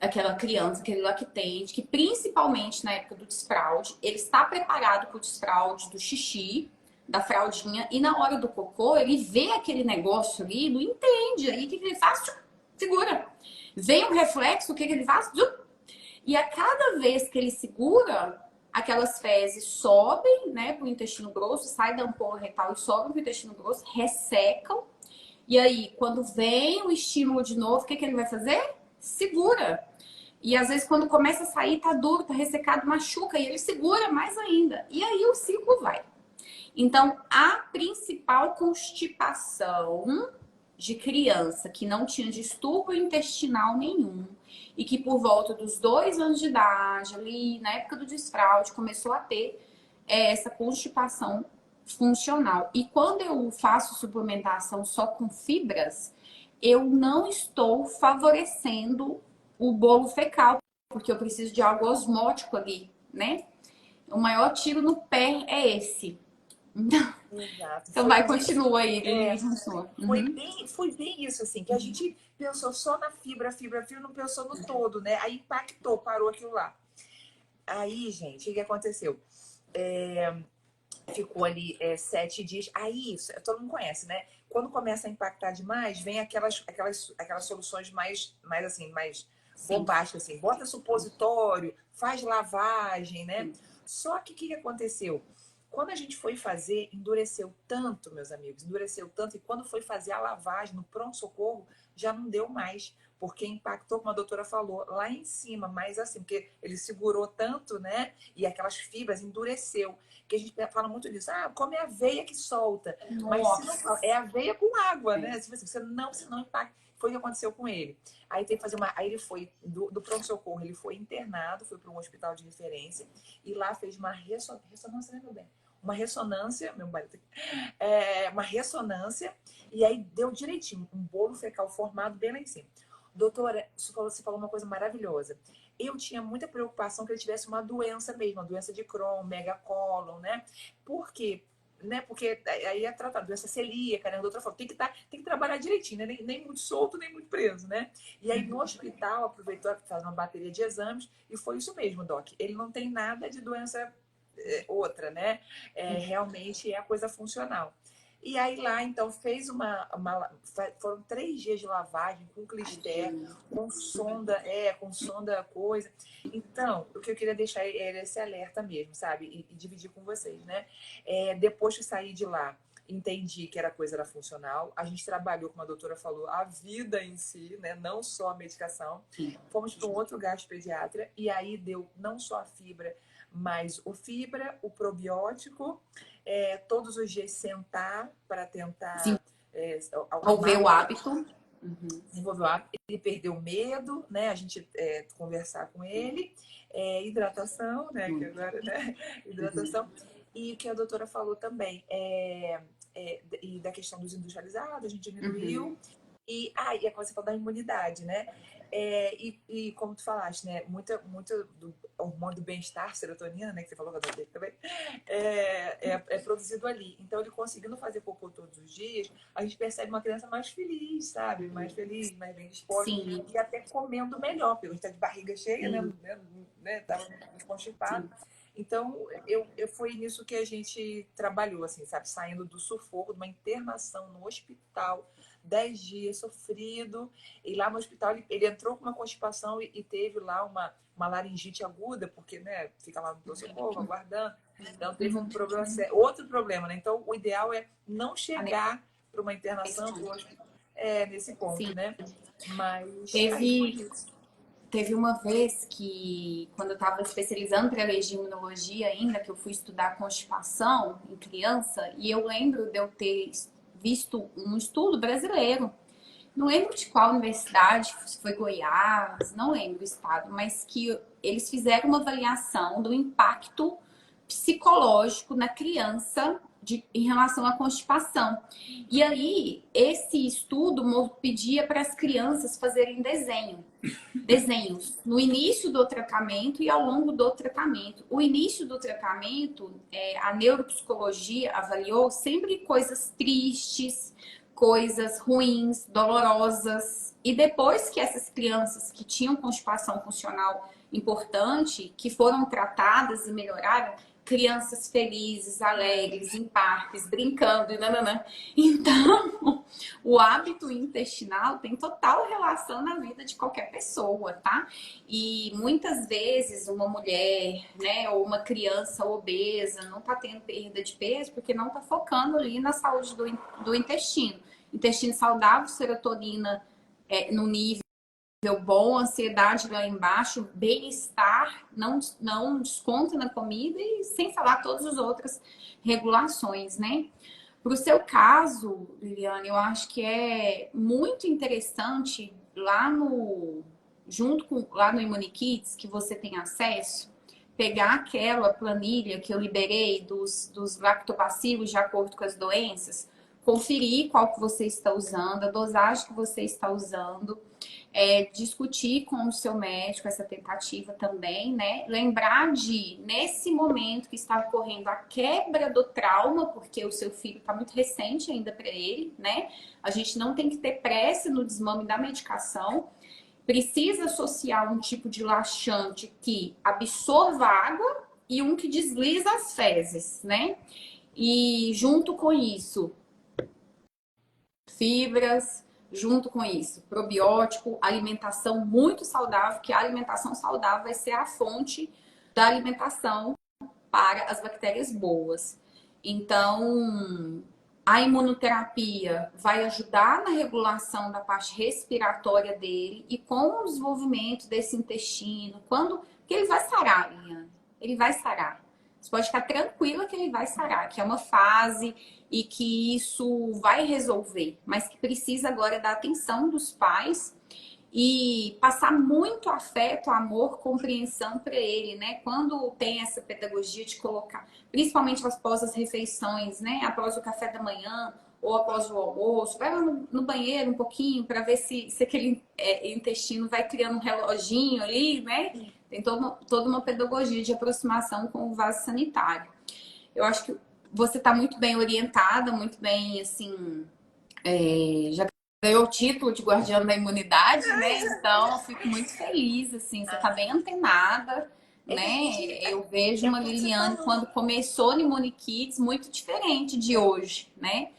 aquela criança, aquele lactente, que principalmente na época do desfraude, ele está preparado para o desfraude do xixi, da fraldinha, e na hora do cocô, ele vê aquele negócio ali, não entende. Aí o que ele faz? Segura. Vem um reflexo, o que ele faz? E a cada vez que ele segura, aquelas fezes sobem, né, para o intestino grosso, sai da ampola retal e sobem para o intestino grosso, ressecam. E aí, quando vem o estímulo de novo, o que ele vai fazer? Segura. E às vezes quando começa a sair, tá duro, tá ressecado, machuca, e ele segura mais ainda. E aí o ciclo vai. Então, a principal constipação de criança que não tinha distúrbio intestinal nenhum e que por volta dos 2 anos de idade, ali na época do desfraude, começou a ter essa constipação funcional. E quando eu faço suplementação só com fibras, eu não estou favorecendo o bolo fecal, porque eu preciso de algo osmótico ali, né? O maior tiro no pé é esse. Exato. Então Foi vai, nisso. continua aí, É, Lili. Uhum. foi bem isso, assim, que a gente pensou só na fibra, não pensou no todo, né? Aí impactou, parou aquilo lá. Aí, gente, o que aconteceu? Ficou ali 7 dias. Aí, todo mundo conhece, né? Quando começa a impactar demais, vem aquelas soluções mais assim, mais Sim. bombásticas, assim. Bota supositório, faz lavagem, né? Só que o que aconteceu? Quando a gente foi fazer, endureceu tanto, meus amigos, endureceu tanto. E quando foi fazer a lavagem no pronto-socorro, já não deu mais. Porque impactou, como a doutora falou, lá em cima, mas assim, porque ele segurou tanto, né? E aquelas fibras endureceu. Que a gente fala muito disso. Ah, come aveia que solta. Mas se não fala, é aveia com água, né? Se você não impacta. Foi o que aconteceu com ele. Aí tem que fazer uma. Aí ele foi do pronto-socorro, ele foi internado, foi para um hospital de referência, e lá fez uma ressonância, né, meu bem? Uma ressonância, meu marido, uma ressonância, e aí deu direitinho, um bolo fecal formado bem lá em cima. Doutora, você falou uma coisa maravilhosa. Eu tinha muita preocupação que ele tivesse uma doença mesmo, uma doença de Crohn, megacólon, né? Por quê? Né? Porque aí é tratar doença celíaca, né? A doutora falou, tem que trabalhar direitinho, né? Nem muito solto, nem muito preso, né? E aí no hospital aproveitou para fazer uma bateria de exames e foi isso mesmo, Doc. Ele não tem nada de doença outra, né? Realmente é a coisa funcional. E aí lá, então, fez foram 3 dias de lavagem com clister, com sonda coisa. Então, o que eu queria deixar era esse alerta mesmo, sabe? E dividir com vocês, né? Depois que saí de lá, entendi que a coisa era funcional. A gente trabalhou, como a doutora falou, a vida em si, né? Não só a medicação. Fomos para um outro gastropediatra e aí deu não só a fibra, mas o fibra, o probiótico, todos os dias sentar para tentar Desenvolver o hábito. Desenvolver o hábito. Ele perdeu medo, né? A gente conversar com ele, hidratação, né? Que agora, né? Hidratação. E o que a doutora falou também, e da questão dos industrializados, a gente diminuiu. E a coisa da imunidade, né? E como tu falaste, né? Muito do hormônio do bem-estar, serotonina, né? Que você falou que eu dele também, é produzido ali. Então, ele conseguindo fazer cocô todos os dias, a gente percebe uma criança mais feliz, sabe? Mais feliz, mais bem disposta. Sim. E até comendo melhor, porque a gente tá de barriga cheia, né? Tava constipado. Então, foi nisso que a gente trabalhou, assim, sabe? Saindo do sufoco, de uma internação no hospital, 10 dias sofrido, e lá no hospital ele entrou com uma constipação e teve lá uma laringite aguda, porque, né, fica lá no socorro aguardando, então teve um problema, outro problema, né? Então o ideal é não chegar para uma internação nesse ponto, Sim. né? Mas Teve uma vez que, quando eu estava especializando para alergia e imunologia ainda, que eu fui estudar constipação em criança, e eu lembro de eu ter visto um estudo brasileiro. Não lembro de qual universidade, se foi Goiás, não lembro o estado, mas que eles fizeram uma avaliação do impacto psicológico na criança em relação à constipação. E aí, esse estudo pedia para as crianças fazerem desenhos no início do tratamento e ao longo do tratamento. O início do tratamento, a neuropsicologia avaliou sempre coisas tristes, coisas ruins, dolorosas. E depois que essas crianças que tinham constipação funcional importante, que foram tratadas e melhoraram, crianças felizes, alegres, em parques, brincando e nananã. Então, o hábito intestinal tem total relação na vida de qualquer pessoa, tá? E muitas vezes uma mulher, né, ou uma criança obesa não tá tendo perda de peso porque não tá focando ali na saúde do intestino. Intestino saudável, serotonina no nível bom, ansiedade lá embaixo, bem-estar, não desconta na comida e sem falar todas as outras regulações, né? Para o seu caso, Liliane, eu acho que é muito interessante lá no ImuniKids, que você tem acesso, pegar aquela planilha que eu liberei dos lactobacilos de acordo com as doenças, conferir qual que você está usando, a dosagem que você está usando, discutir com o seu médico essa tentativa também, né? Lembrar de, nesse momento que está ocorrendo a quebra do trauma, porque o seu filho está muito recente ainda para ele, né? A gente não tem que ter pressa no desmame da medicação. Precisa associar um tipo de laxante que absorva água e um que desliza as fezes, né? E junto com isso, fibras, junto com isso, probiótico, alimentação muito saudável, que a alimentação saudável vai ser a fonte da alimentação para as bactérias boas. Então, a imunoterapia vai ajudar na regulação da parte respiratória dele e com o desenvolvimento desse intestino, que ele vai sarar, Liane, ele vai sarar. Você pode ficar tranquila que ele vai sarar, que é uma fase e que isso vai resolver, mas que precisa agora da atenção dos pais e passar muito afeto, amor, compreensão para ele, né? Quando tem essa pedagogia de colocar, principalmente após as refeições, né? Após o café da manhã ou após o almoço, vai lá no banheiro um pouquinho para ver se aquele intestino vai criando um reloginho ali, né? Tem toda uma pedagogia de aproximação com o vaso sanitário. Eu acho que você está muito bem orientada, muito bem, assim, já ganhou o título de guardiã da imunidade, né? Então, eu fico muito feliz, assim, você está bem antenada, né? Eu vejo uma Liliane, quando começou no ImuniKids, muito diferente de hoje, né?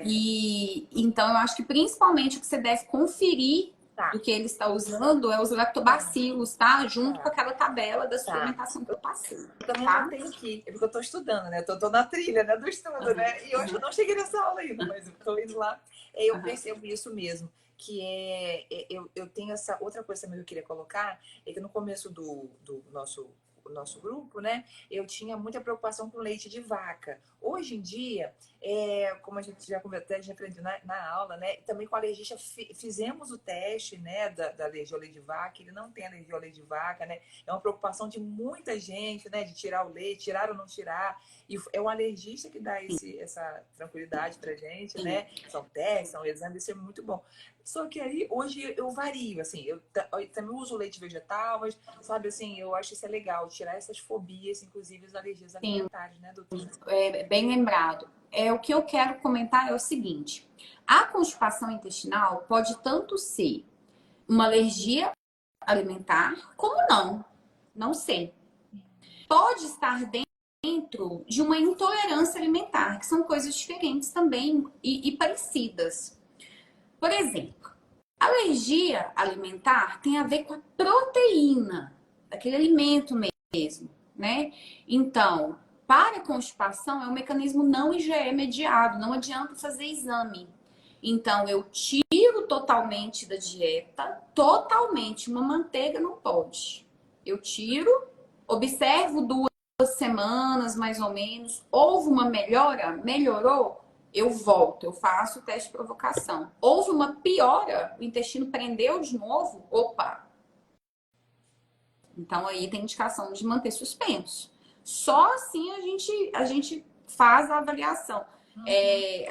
E então, eu acho que principalmente o que você deve conferir do que ele está usando é os lactobacilos, tá? Junto com aquela tabela da suplementação que eu passei. Eu também tá? não tenho aqui, é porque eu tô estudando, né? Eu tô na trilha, né, do estudo, né? E hoje eu não cheguei nessa aula ainda, mas eu tô indo lá. Eu percebo isso mesmo, que eu tenho essa outra coisa também que eu queria colocar, é que no começo do nosso grupo, né, eu tinha muita preocupação com leite de vaca. Hoje em dia, como a gente já comentou, a gente aprendeu na aula, né, também com o alergista fizemos o teste, né, da alergia ao leite de vaca, ele não tem alergia ao leite de vaca, né, é uma preocupação de muita gente, né, de tirar o leite, tirar ou não tirar, e é o alergista que dá essa tranquilidade pra gente, né, são testes, são exames, isso é muito bom. Só que aí, hoje eu vario, assim, eu também uso leite vegetal, mas, sabe, assim, eu acho isso é legal, tirar essas fobias, inclusive as alergias alimentares, né, doutora? Bem lembrado. O que eu quero comentar é o seguinte: a constipação intestinal pode tanto ser uma alergia alimentar, como não sei. Pode estar dentro de uma intolerância alimentar, que são coisas diferentes também e parecidas. Por exemplo, alergia alimentar tem a ver com a proteína daquele alimento mesmo, né? Então, para a constipação é um mecanismo não IgE mediado, não adianta fazer exame. Então, eu tiro totalmente da dieta, totalmente, uma manteiga não pode. Eu tiro, observo 2 semanas mais ou menos, houve uma melhora, melhorou, eu volto, eu faço o teste de provocação. Houve uma piora, o intestino prendeu de novo, opa. Então aí tem indicação de manter suspenso. Só assim a gente faz a avaliação.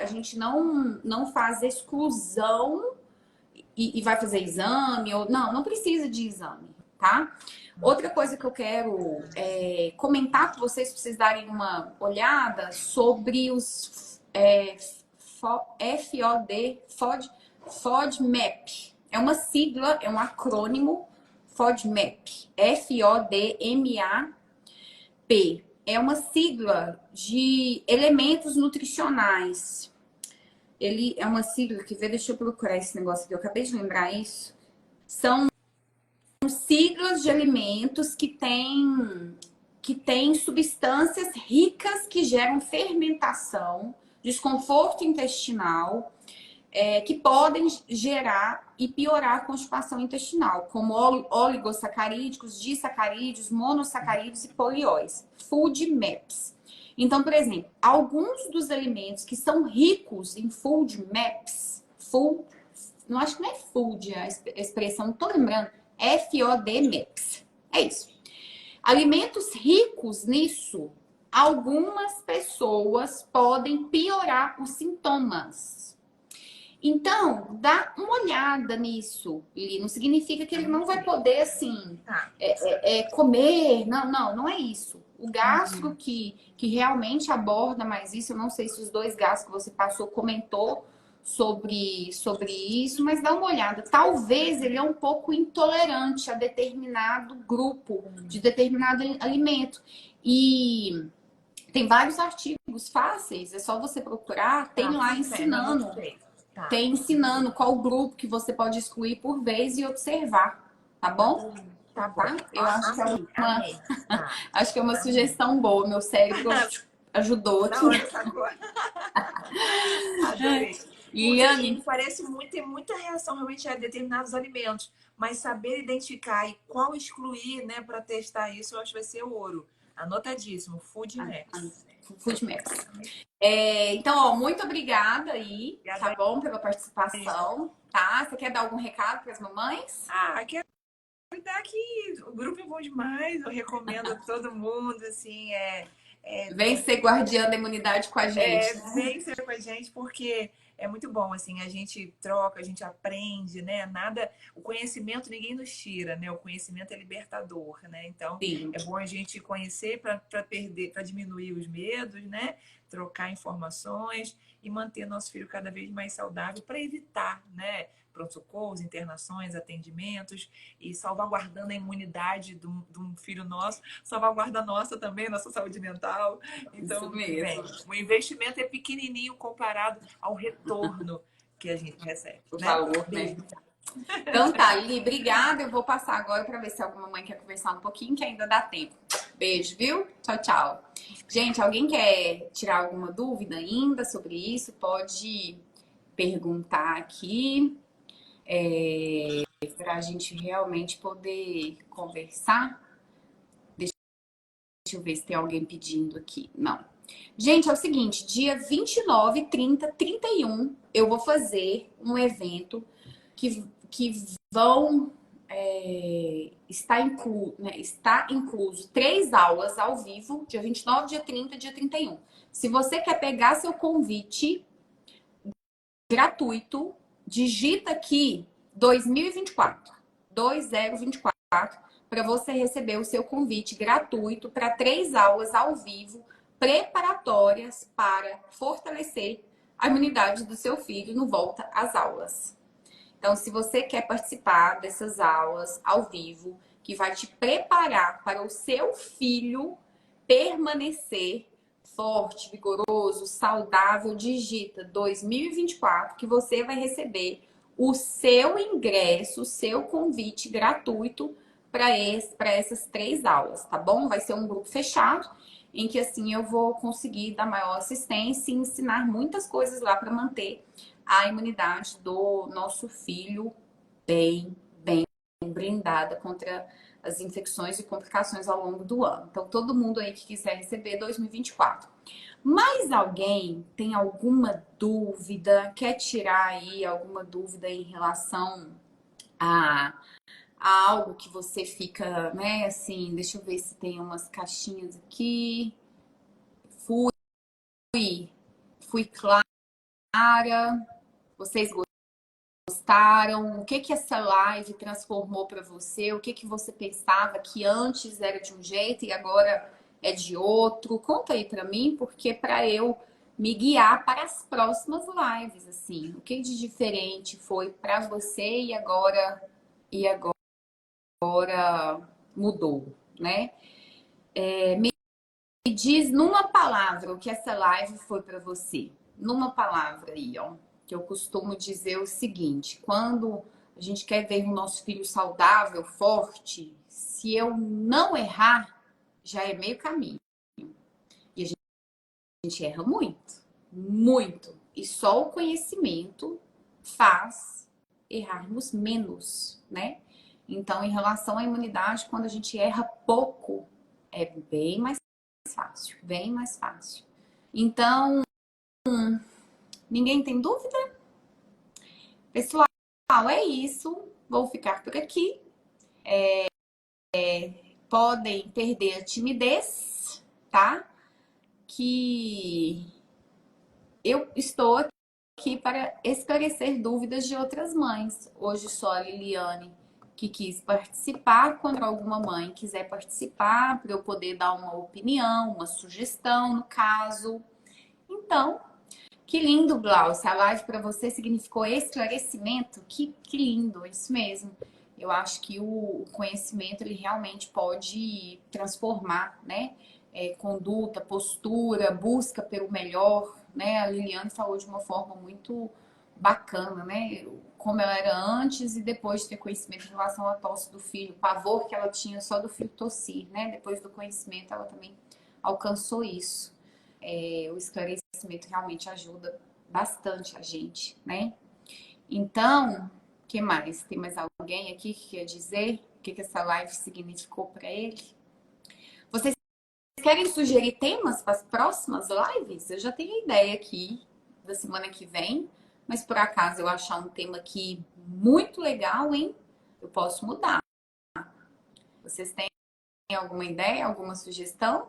A gente não faz exclusão e vai fazer exame, ou não precisa de exame, tá? Outra coisa que eu quero comentar com vocês, para vocês darem uma olhada sobre os FODMAP. É uma sigla, é um acrônimo, FODMAP. FODMAP. É uma sigla de elementos nutricionais. Ele é uma sigla que, deixa eu procurar esse negócio aqui, eu acabei de lembrar isso. São siglas de alimentos que têm substâncias ricas que geram fermentação, desconforto intestinal, que podem gerar e piorar a constipação intestinal, como oligosacarídicos, disacarídeos, monossacarídeos e polióis. Food Maps. Então, por exemplo, alguns dos alimentos que são ricos em food maps, não acho que não é food a expressão, não tô lembrando, FOD maps. É isso. Alimentos ricos nisso, algumas pessoas podem piorar os sintomas. Então, dá uma olhada nisso. E não significa que ele não vai poder, assim, comer. Não é isso. O gastro que realmente aborda mais isso, eu não sei se os dois gastros que você passou comentou sobre isso, mas dá uma olhada. Talvez ele é um pouco intolerante a determinado grupo, de determinado alimento. E tem vários artigos fáceis, é só você procurar, tem lá ensinando. Tem ensinando qual grupo que você pode excluir por vez e observar, tá bom? Tá bom. Eu acho que é uma, acho que é uma Amei. sugestão boa. Meu cérebro ajudou aqui. Da hora, sacou? Adorei. E Anne, parece muito, tem muita reação realmente a determinados alimentos, mas saber identificar e qual excluir, né, para testar isso, eu acho que vai ser ouro. Anotadíssimo, Food Maps. Food Maps. Então, ó, muito obrigada aí, tá bom, pela participação, tá? Você quer dar algum recado para as mamães? Quero dar aqui, o grupo é bom demais, eu recomendo a todo mundo, assim, Vem ser guardiã da imunidade com a gente. Vem ser com a gente, porque é muito bom, assim, a gente troca, a gente aprende, né? Nada, o conhecimento ninguém nos tira, né? O conhecimento é libertador, né? Então, Sim. é bom a gente conhecer para perder, para diminuir os medos, né? Trocar informações e manter nosso filho cada vez mais saudável para evitar, né? Pronto-socorros, internações, atendimentos e salvaguardando a imunidade de um filho nosso, salvaguarda a nossa também, nossa saúde mental. Então, o investimento é pequenininho comparado ao retorno que a gente recebe. O valor, né? Então tá, Lili, obrigada. Eu vou passar agora para ver se alguma mãe quer conversar um pouquinho, que ainda dá tempo. Beijo, viu? Tchau, tchau. Gente, alguém quer tirar alguma dúvida ainda sobre isso? Pode perguntar aqui. Para a gente realmente poder conversar. Deixa eu ver se tem alguém pedindo aqui. Não. Gente, é o seguinte, dia 29, 30, 31, eu vou fazer um evento que vão está incluso 3 aulas ao vivo, dia 29, dia 30, dia 31. Se você quer pegar seu convite gratuito, digita aqui 2024, 2024, para você receber o seu convite gratuito para 3 aulas ao vivo preparatórias para fortalecer a imunidade do seu filho no volta às aulas. Então, se você quer participar dessas aulas ao vivo, que vai te preparar para o seu filho permanecer forte, vigoroso, saudável, digita 2024 que você vai receber o seu ingresso, o seu convite gratuito para essas 3 aulas, tá bom? Vai ser um grupo fechado, em que assim eu vou conseguir dar maior assistência e ensinar muitas coisas lá para manter a imunidade do nosso filho bem blindada contra as infecções e complicações ao longo do ano. Então, todo mundo aí que quiser receber 2024. Mas alguém tem alguma dúvida, quer tirar aí alguma dúvida em relação a algo que você fica, né, assim, deixa eu ver se tem umas caixinhas aqui. Fui clara. Vocês gostaram? O que essa live transformou para você? O que você pensava que antes era de um jeito e agora é de outro? Conta aí para mim, porque para eu me guiar para as próximas lives, assim, o que de diferente foi para você e agora mudou, né? Me diz numa palavra o que essa live foi para você. Numa palavra aí, ó. Que eu costumo dizer o seguinte: quando a gente quer ver o nosso filho saudável, forte, se eu não errar, já é meio caminho. E a gente erra muito, muito. E só o conhecimento faz errarmos menos, né? Então, em relação à imunidade, quando a gente erra pouco, é bem mais fácil, bem mais fácil. Então, ninguém tem dúvida? Pessoal, é isso. Vou ficar por aqui. Podem perder a timidez, tá? Que eu estou aqui para esclarecer dúvidas de outras mães. Hoje só a Liliane que quis participar. Quando alguma mãe quiser participar, para eu poder dar uma opinião, uma sugestão no caso. Então, que lindo, Glaucia. A live para você significou esclarecimento. Que lindo, isso mesmo. Eu acho que o conhecimento, ele realmente pode transformar, né? Conduta, postura, busca pelo melhor, né? A Liliane falou de uma forma muito bacana, né? Como ela era antes e depois de ter conhecimento em relação à tosse do filho, o pavor que ela tinha só do filho tossir, né? Depois do conhecimento, ela também alcançou isso. O esclarecimento realmente ajuda bastante a gente, né? Então, o que mais? Tem mais alguém aqui que quer dizer o que essa live significou para ele? Vocês querem sugerir temas para as próximas lives? Eu já tenho ideia aqui da semana que vem, mas por acaso eu achar um tema aqui muito legal, hein? Eu posso mudar. Vocês têm alguma ideia, alguma sugestão?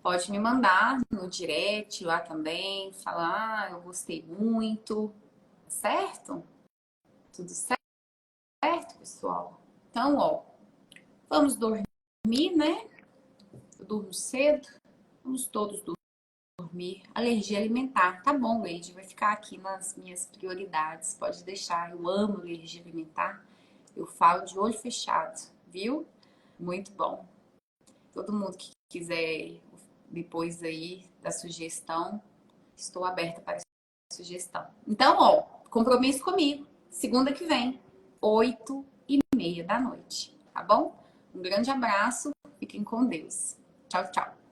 Pode me mandar no direct lá também, falar, eu gostei muito, certo? Tudo certo, pessoal? Então, ó, vamos dormir, né? Eu durmo cedo, vamos todos dormir. Alergia alimentar, tá bom, Leide, vai ficar aqui nas minhas prioridades, pode deixar. Eu amo alergia alimentar, eu falo de olho fechado, viu? Muito bom. Todo mundo que quiser depois aí da sugestão, estou aberta para sugestão. Então, ó, compromisso comigo, segunda que vem, 8h30 da noite, tá bom? Um grande abraço, fiquem com Deus. Tchau, tchau.